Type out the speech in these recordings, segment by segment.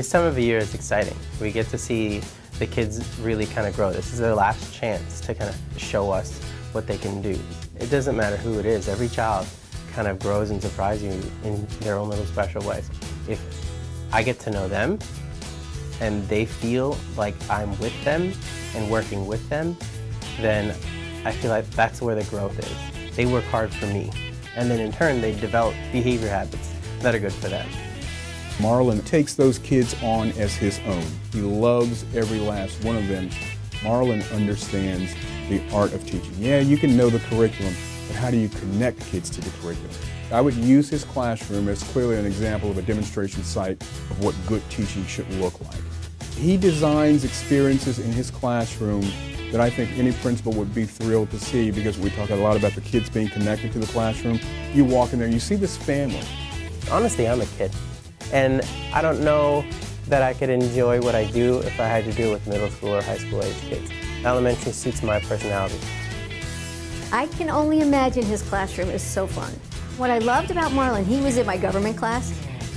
This time of the year is exciting. We get to see the kids really kind of grow. This is their last chance to kind of show us what they can do. It doesn't matter who it is. Every child kind of grows and surprises you in their own little special ways. If I get to know them and they feel like I'm with them and working with them, then I feel like that's where the growth is. They work hard for me, and then in turn they develop behavior habits that are good for them. Marlon takes those kids on as his own. He loves every last one of them. Marlon understands the art of teaching. Yeah, you can know the curriculum, but how do you connect kids to the curriculum? I would use his classroom as clearly an example of a demonstration site of what good teaching should look like. He designs experiences in his classroom that I think any principal would be thrilled to see, because we talk a lot about the kids being connected to the classroom. You walk in there, you see this family. Honestly, I'm a kid, and I don't know that I could enjoy what I do if I had to do it with middle school or high school age kids. Elementary suits my personality. I can only imagine his classroom is so fun. What I loved about Marlon, he was in my government class.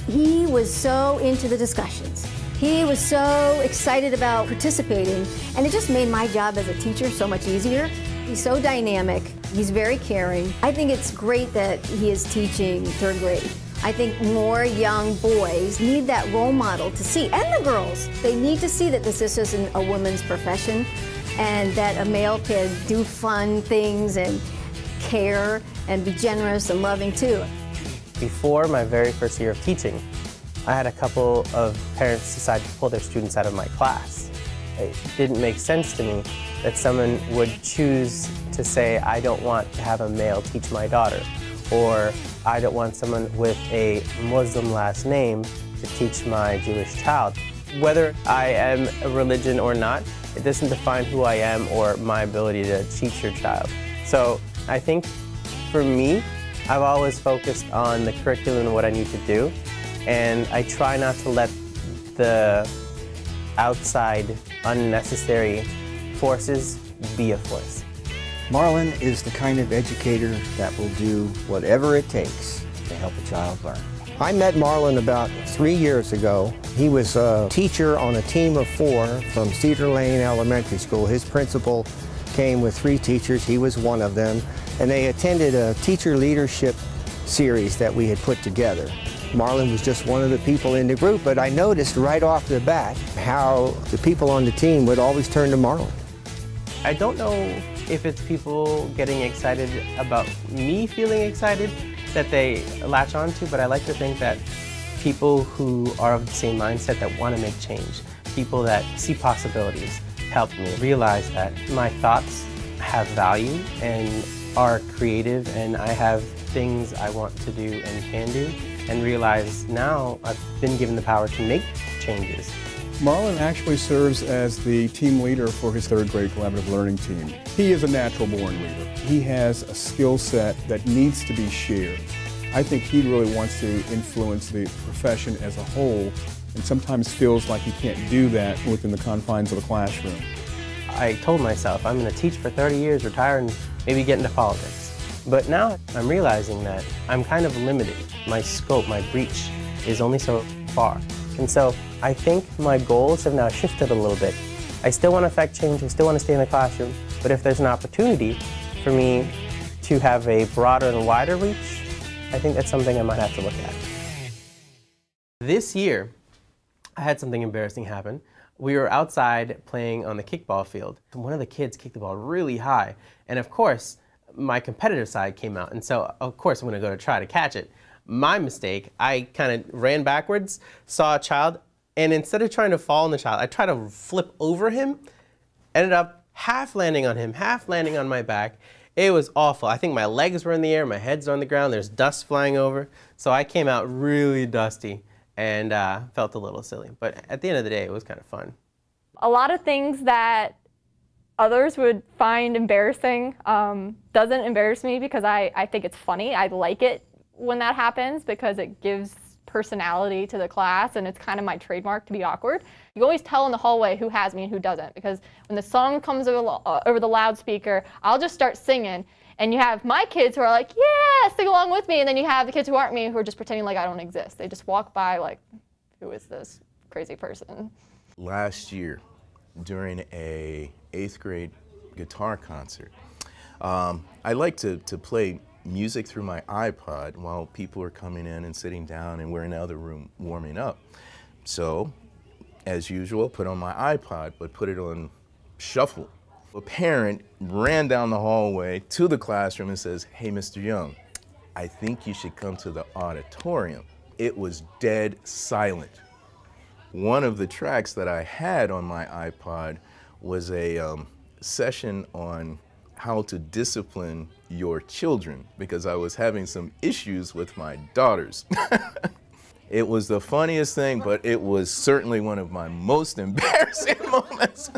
He was so into the discussions. He was so excited about participating, and it just made my job as a teacher so much easier. He's so dynamic. He's very caring. I think it's great that he is teaching third grade. I think more young boys need that role model to see, and the girls. They need to see that this isn't a woman's profession, and that a male can do fun things and care and be generous and loving too. Before my very first year of teaching, I had a couple of parents decide to pull their students out of my class. It didn't make sense to me that someone would choose to say, I don't want to have a male teach my daughter, or I don't want someone with a Muslim last name to teach my Jewish child. Whether I am a religion or not, it doesn't define who I am or my ability to teach your child. So I think for me, I've always focused on the curriculum and what I need to do, and I try not to let the outside unnecessary forces be a force. Marlon is the kind of educator that will do whatever it takes to help a child learn. I met Marlon about 3 years ago. He was a teacher on a team of 4 from Cedar Lane Elementary School. His principal came with 3 teachers. He was one of them. And they attended a teacher leadership series that we had put together. Marlon was just one of the people in the group, but I noticed right off the bat how the people on the team would always turn to Marlon. I don't know if it's people getting excited about me feeling excited that they latch onto, but I like to think that people who are of the same mindset that want to make change, people that see possibilities, help me realize that my thoughts have value and are creative, and I have things I want to do and can do, and realize now I've been given the power to make changes. Marlon actually serves as the team leader for his third grade collaborative learning team. He is a natural born leader. He has a skill set that needs to be shared. I think he really wants to influence the profession as a whole, and sometimes feels like he can't do that within the confines of the classroom. I told myself I'm going to teach for 30 years, retire, and maybe get into politics. But now I'm realizing that I'm kind of limited. My scope, my reach is only so far. And so I think my goals have now shifted a little bit. I still want to affect change, I still want to stay in the classroom, but if there's an opportunity for me to have a broader and wider reach, I think that's something I might have to look at. This year, I had something embarrassing happen. We were outside playing on the kickball field. One of the kids kicked the ball really high, and of course, my competitive side came out, and so of course I'm going to go to try to catch it. My mistake, I kind of ran backwards, saw a child, and instead of trying to fall on the child, I tried to flip over him, ended up half landing on him, half landing on my back. It was awful. I think my legs were in the air, my head's on the ground, there's dust flying over, so I came out really dusty and felt a little silly. But at the end of the day, it was kind of fun. A lot of things that others would find embarrassing doesn't embarrass me, because I think it's funny. I like it when that happens because it gives personality to the class, and it's kind of my trademark to be awkward. You always tell in the hallway who has me and who doesn't, because when the song comes over the loudspeaker, I'll just start singing, and you have my kids who are like, yeah, sing along with me, and then you have the kids who aren't me who are just pretending like I don't exist. They just walk by like, who is this crazy person. Last year, during a 8th grade guitar concert, I like to play music through my iPod while people are coming in and sitting down, and we're in the other room warming up. So, as usual, put on my iPod, but put it on shuffle. A parent ran down the hallway to the classroom and says, "Hey, Mr. Young, I think you should come to the auditorium." It was dead silent. One of the tracks that I had on my iPod was a session on how to discipline your children, because I was having some issues with my daughters. It was the funniest thing, but it was certainly one of my most embarrassing moments.